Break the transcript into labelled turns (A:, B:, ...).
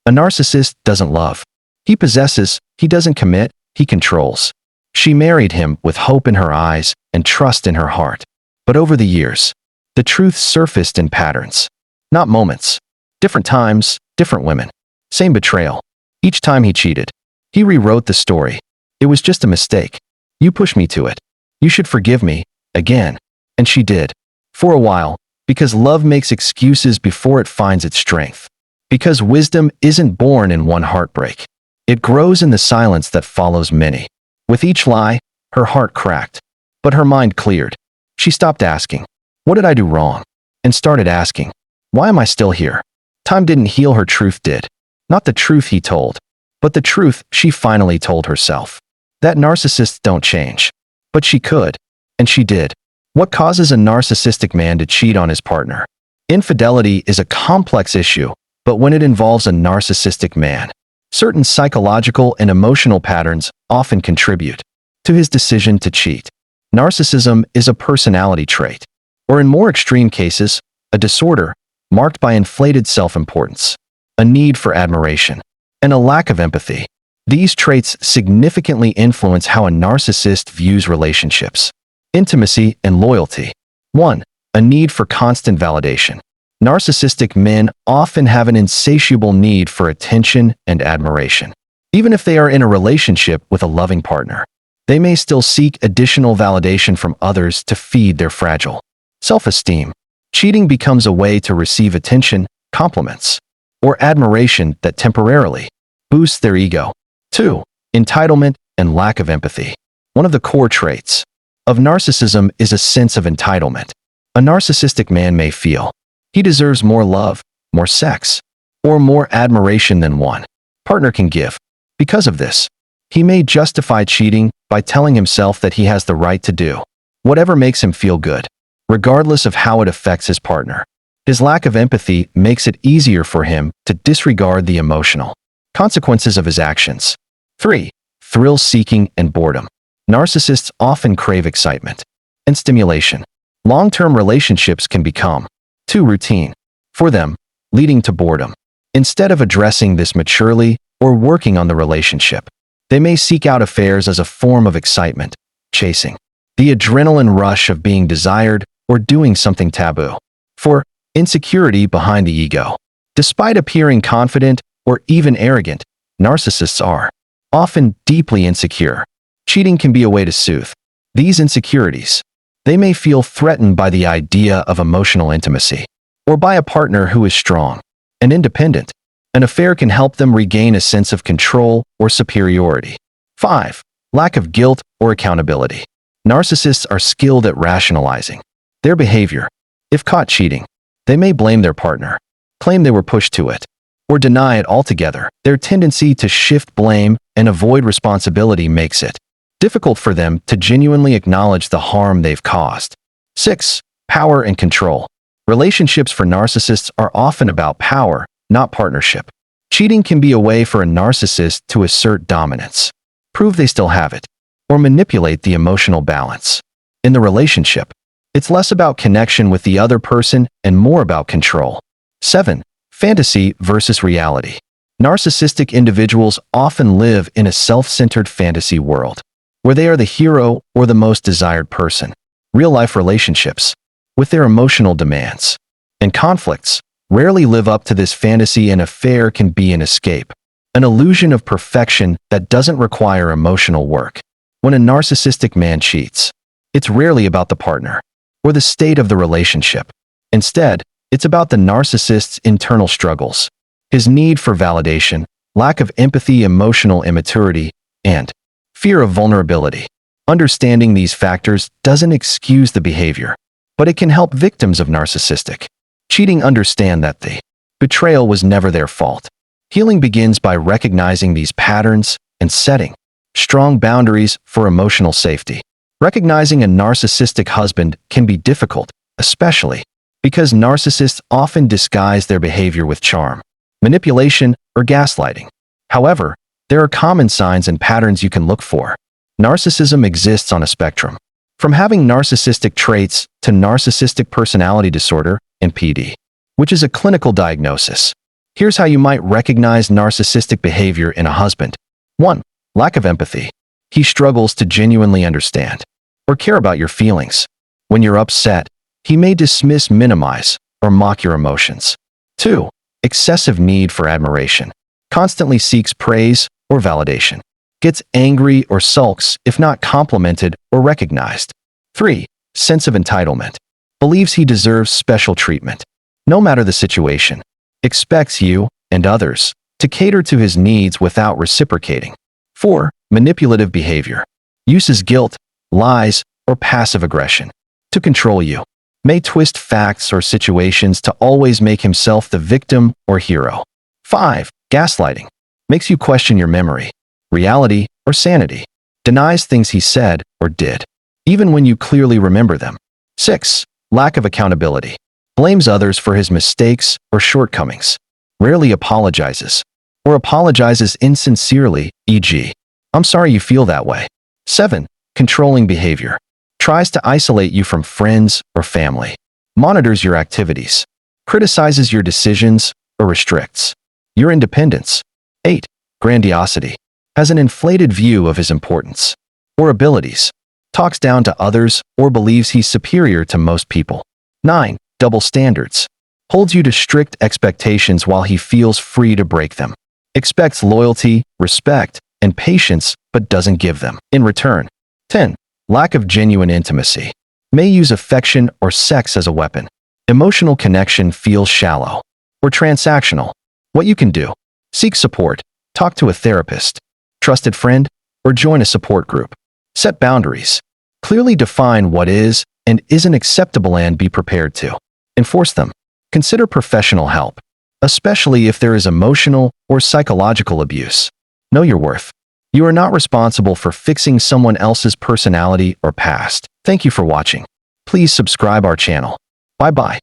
A: A narcissist doesn't love. He possesses, he doesn't commit, he controls. She married him with hope in her eyes and trust in her heart. But over the years, the truth surfaced in patterns. Not moments. Different times, different women. Same betrayal. Each time he cheated. He rewrote the story. It was just a mistake. You pushed me to it. You should forgive me, again. And she did. For a while, because love makes excuses before it finds its strength. Because wisdom isn't born in one heartbreak. It grows in the silence that follows many. With each lie, her heart cracked. But her mind cleared. She stopped asking, "What did I do wrong?" and started asking, "Why am I still here?" Time didn't heal her, truth did. Not the truth he told, but the truth she finally told herself. That narcissists don't change. But she could. And she did. What causes a narcissistic man to cheat on his partner? Infidelity is a complex issue, but when it involves a narcissistic man, certain psychological and emotional patterns often contribute to his decision to cheat. Narcissism is a personality trait, or in more extreme cases, a disorder marked by inflated self-importance, a need for admiration, and a lack of empathy. These traits significantly influence how a narcissist views relationships, intimacy, and loyalty. 1. A need for constant validation. Narcissistic men often have an insatiable need for attention and admiration. Even if they are in a relationship with a loving partner, they may still seek additional validation from others to feed their fragile self-esteem. Cheating becomes a way to receive attention, compliments, or admiration that temporarily boosts their ego. 2. Entitlement and lack of empathy. One of the core traits of narcissism is a sense of entitlement. A narcissistic man may feel he deserves more love, more sex, or more admiration than one partner can give. Because of this, he may justify cheating by telling himself that he has the right to do whatever makes him feel good, regardless of how it affects his partner. His lack of empathy makes it easier for him to disregard the emotional consequences of his actions. 3. Thrill-seeking and boredom. Narcissists often crave excitement and stimulation. Long-term relationships can become too routine for them, leading to boredom. Instead of addressing this maturely or working on the relationship, they may seek out affairs as a form of excitement, chasing the adrenaline rush of being desired or doing something taboo. 4. Insecurity behind the ego. Despite appearing confident or even arrogant, narcissists are often deeply insecure. Cheating can be a way to soothe these insecurities. They may feel threatened by the idea of emotional intimacy or by a partner who is strong and independent. An affair can help them regain a sense of control or superiority. 5. Lack of guilt or accountability. Narcissists are skilled at rationalizing their behavior. If caught cheating, they may blame their partner, claim they were pushed to it, or deny it altogether. Their tendency to shift blame and avoid responsibility makes it difficult for them to genuinely acknowledge the harm they've caused. 6. Power and control. Relationships for narcissists are often about power, not partnership. Cheating can be a way for a narcissist to assert dominance, prove they still have it, or manipulate the emotional balance. In the relationship, it's less about connection with the other person and more about control. 7. Fantasy versus reality. Narcissistic individuals often live in a self-centered fantasy world, where they are the hero or the most desired person. Real-life relationships, with their emotional demands and conflicts, rarely live up to this fantasy. An affair can be an escape, an illusion of perfection that doesn't require emotional work. When a narcissistic man cheats, it's rarely about the partner or the state of the relationship. Instead, it's about the narcissist's internal struggles, his need for validation, lack of empathy, emotional immaturity, and fear of vulnerability. Understanding these factors doesn't excuse the behavior, but it can help victims of narcissistic cheating understand that the betrayal was never their fault. Healing begins by recognizing these patterns and setting strong boundaries for emotional safety. Recognizing a narcissistic husband can be difficult, especially because narcissists often disguise their behavior with charm, manipulation, or gaslighting. However, there are common signs and patterns you can look for. Narcissism exists on a spectrum, from having narcissistic traits to narcissistic personality disorder, NPD, which is a clinical diagnosis. Here's how you might recognize narcissistic behavior in a husband. 1. Lack of empathy. He struggles to genuinely understand or care about your feelings. When you're upset, he may dismiss, minimize, or mock your emotions. 2. Excessive need for admiration. Constantly seeks praise or validation. Gets angry or sulks if not complimented or recognized. 3. Sense of entitlement. Believes he deserves special treatment. No matter the situation, expects you and others to cater to his needs without reciprocating. 4. Manipulative behavior. Uses guilt, lies, or passive aggression to control you. May twist facts or situations to always make himself the victim or hero. 5. Gaslighting. Makes you question your memory, reality, or sanity. Denies things he said or did, even when you clearly remember them. 6. Lack of accountability. Blames others for his mistakes or shortcomings. Rarely apologizes, or apologizes insincerely, e.g., "I'm sorry you feel that way." 7. Controlling behavior. Tries to isolate you from friends or family. Monitors your activities. Criticizes your decisions or restricts your independence. 8. Grandiosity. Has an inflated view of his importance or abilities. Talks down to others or believes he's superior to most people. 9. Double standards. Holds you to strict expectations while he feels free to break them. Expects loyalty, respect, and patience but doesn't give them in return. 10. Lack of genuine intimacy. May use affection or sex as a weapon. Emotional connection feels shallow or transactional. What you can do: seek support, talk to a therapist, trusted friend, or join a support group. Set boundaries. Clearly define what is and isn't acceptable and be prepared to enforce them. Consider professional help, especially if there is emotional or psychological abuse. Know your worth. You are not responsible for fixing someone else's personality or past. Thank you for watching. Please subscribe our channel. Bye-bye.